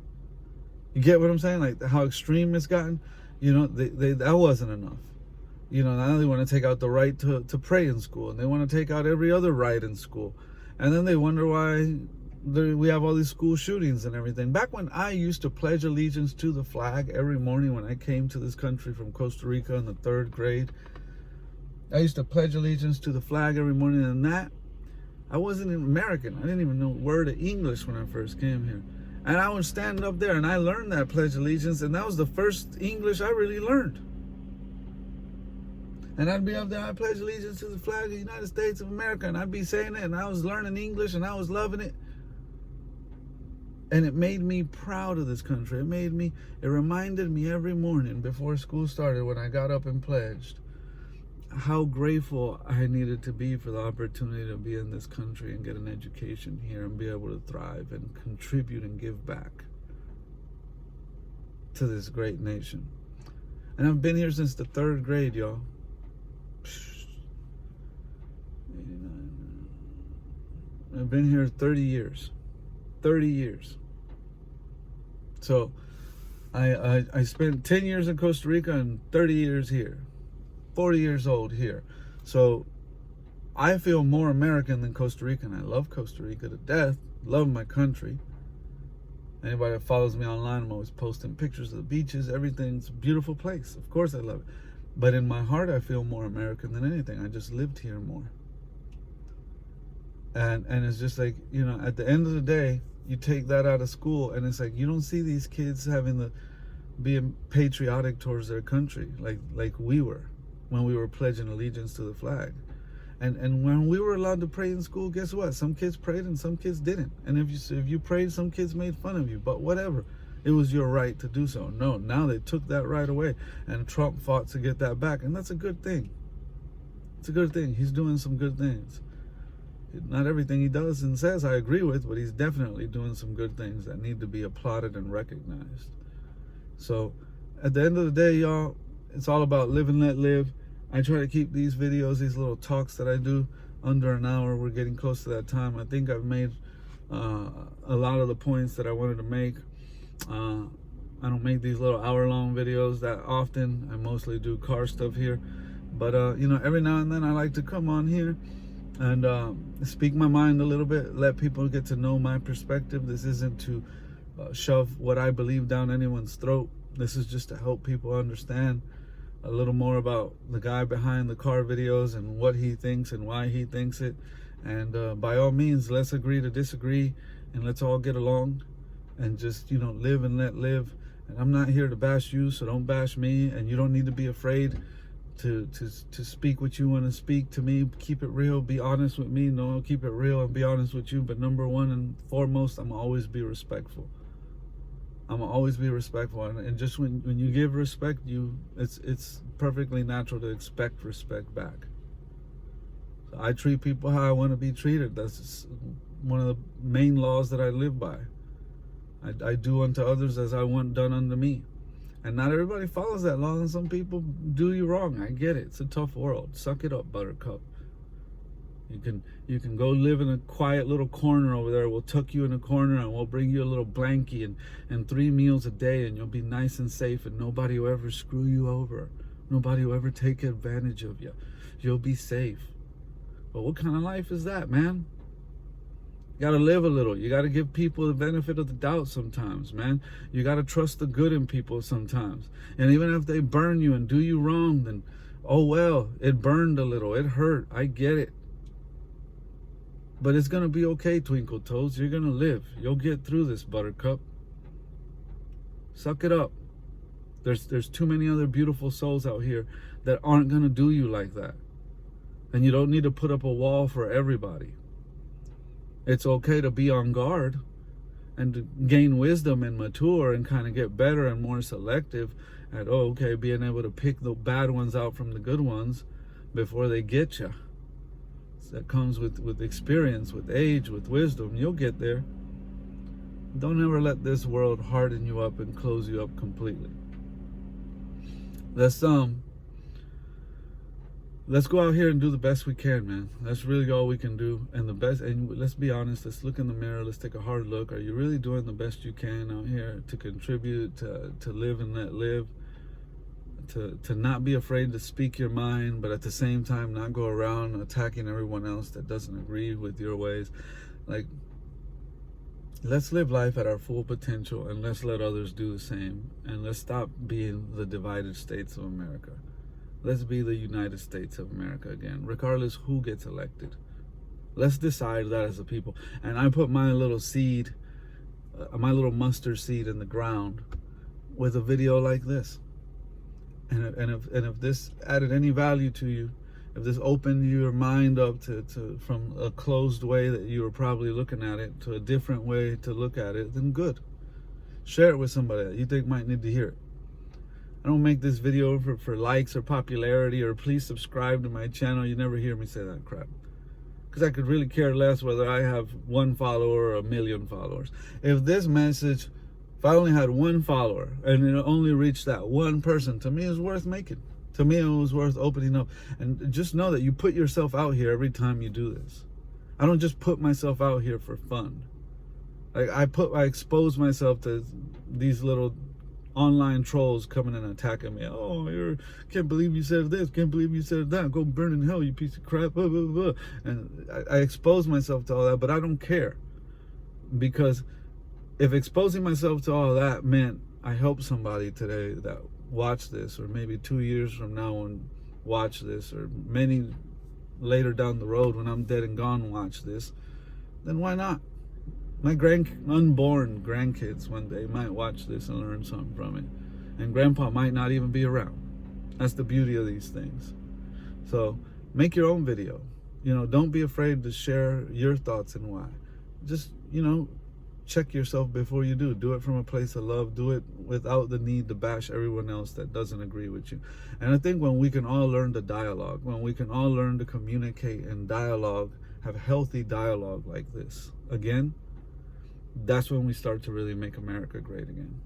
You get what I'm saying? Like, how extreme it's gotten. That wasn't enough. Now they want to take out the right to pray in school, and they want to take out every other right in school. And then they wonder why we have all these school shootings and everything. Back when I used to pledge allegiance to the flag every morning when I came to this country from Costa Rica in the 3rd grade, I used to pledge allegiance to the flag every morning, and that I wasn't an American. I didn't even know a word of English when I first came here. And I would stand up there and I learned that Pledge of Allegiance, and that was the first English I really learned. And I'd be up there, I pledge allegiance to the flag of the United States of America, and I'd be saying it, and I was learning English, and I was loving it. And it made me proud of this country. It reminded me every morning before school started, when I got up and pledged, how grateful I needed to be for the opportunity to be in this country and get an education here and be able to thrive and contribute and give back to this great nation. And I've been here since the 3rd grade, y'all. 89. I've been here 30 years. 30 years. So I spent 10 years in Costa Rica and 30 years here. 40 years old here. So I feel more American than Costa Rican. I love Costa Rica to death. Love my country. Anybody that follows me online, I'm always posting pictures of the beaches. Everything's a beautiful place. Of course I love it. But in my heart, I feel more American than anything. I just lived here more. And it's just like, you know, at the end of the day, you take that out of school, and it's like you don't see these kids being patriotic towards their country like we were when we were pledging allegiance to the flag. And when we were allowed to pray in school, guess what? Some kids prayed and some kids didn't. And if you prayed, some kids made fun of you. But whatever. It was your right to do so. No, now they took that right away. And Trump fought to get that back. And that's a good thing. It's a good thing. He's doing some good things. Not everything he does and says I agree with, but he's definitely doing some good things that need to be applauded and recognized. So at the end of the day, y'all, it's all about live and let live. I try to keep these videos, these little talks that I do, under an hour. We're getting close to that time. I think I've made a lot of the points that I wanted to make. I don't make these little hour-long videos that often. I mostly do car stuff here. But, you know, every now and then I like to come on here and speak my mind a little bit, let people get to know my perspective. This isn't to shove what I believe down anyone's throat. This is just to help people understand a little more about the guy behind the car videos and what he thinks and why he thinks it. And by all means, let's agree to disagree, and let's all get along and just, you know, live and let live. And I'm not here to bash you, so don't bash me. And you don't need to be afraid to speak what you want to speak to me. Keep it real, be honest with me. No, I'll keep it real and be honest with you. But number one and foremost, I'm always be respectful. I'm always be respectful, and just when you give respect, it's perfectly natural to expect respect back. So I treat people how I want to be treated. That's one of the main laws that I live by. I do unto others as I want done unto me. And not everybody follows that law, and some people do you wrong. I get it. It's a tough world. Suck it up, buttercup. You can go live in a quiet little corner over there. We'll tuck you in a corner and we'll bring you a little blankie and 3 meals a day, and you'll be nice and safe, and nobody will ever screw you over. Nobody will ever take advantage of you. You'll be safe. But what kind of life is that, man? You gotta live a little. You gotta give people the benefit of the doubt sometimes, man. You gotta trust the good in people sometimes. And even if they burn you and do you wrong, then oh well, it burned a little. It hurt. I get it. But it's going to be okay, Twinkle Toes. You're going to live. You'll get through this, buttercup. Suck it up. There's too many other beautiful souls out here that aren't going to do you like that. And you don't need to put up a wall for everybody. It's okay to be on guard and to gain wisdom and mature and kind of get better and more selective at, being able to pick the bad ones out from the good ones before they get you. That comes with experience, with age, with wisdom. You'll get there. Don't ever let this world harden you up and close you up completely. Let's go out here and do the best we can, man. That's really all we can do. And the best, and let's be honest, let's look in the mirror, let's take a hard look. Are you really doing the best you can out here to contribute, to live and let live? To not be afraid to speak your mind, but at the same time not go around attacking everyone else that doesn't agree with your ways. Like, let's live life at our full potential, and let's let others do the same. And let's stop being the divided states of America. Let's be the United States of America again, regardless who gets elected. Let's decide that as a people. And I put my little seed, my little mustard seed in the ground with a video like this. And if this added any value to you, if this opened your mind up to from a closed way that you were probably looking at it to a different way to look at it, then good. Share it with somebody that you think might need to hear it. I don't make this video for likes or popularity or please subscribe to my channel. You never hear me say that crap. Because I could really care less whether I have 1 follower or 1 million followers. If this message, if I only had 1 follower and it only reached that 1 person, to me it's worth making. To me it was worth opening up. And just know that you put yourself out here every time you do this. I don't just put myself out here for fun. Like I expose myself to these little online trolls coming and attacking me. Oh, can't believe you said this, can't believe you said that, go burn in hell, you piece of crap, blah, blah, blah. And I expose myself to all that, but I don't care. Because if exposing myself to all that meant I helped somebody today that watched this, or maybe 2 years from now and watch this, or many later down the road when I'm dead and gone watch this, then why not? My unborn grandkids one day might watch this and learn something from it. And grandpa might not even be around. That's the beauty of these things. So make your own video. Don't be afraid to share your thoughts and why. Just, check yourself before you do. Do it from a place of love. Do it without the need to bash everyone else that doesn't agree with you. And I think when we can all learn to dialogue, when we can all learn to communicate and dialogue, have healthy dialogue like this, again, that's when we start to really make America great again.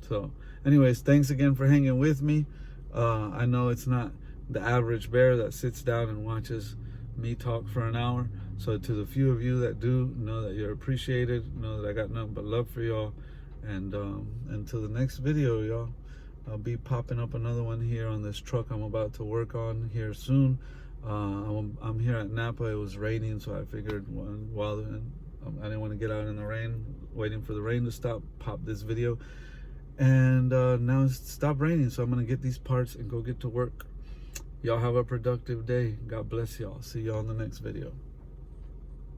So anyways, thanks again for hanging with me. I know it's not the average bear that sits down and watches me talk for an hour. So to the few of you that do, know that you're appreciated. Know that I got nothing but love for y'all. And until the next video, y'all, I'll be popping up another one here on this truck I'm about to work on here soon. I'm here at Napa. It was raining, so I figured while I didn't want to get out in the rain, waiting for the rain to stop, pop this video. And now it's stopped raining, so I'm going to get these parts and go get to work. Y'all have a productive day. God bless y'all. See y'all in the next video.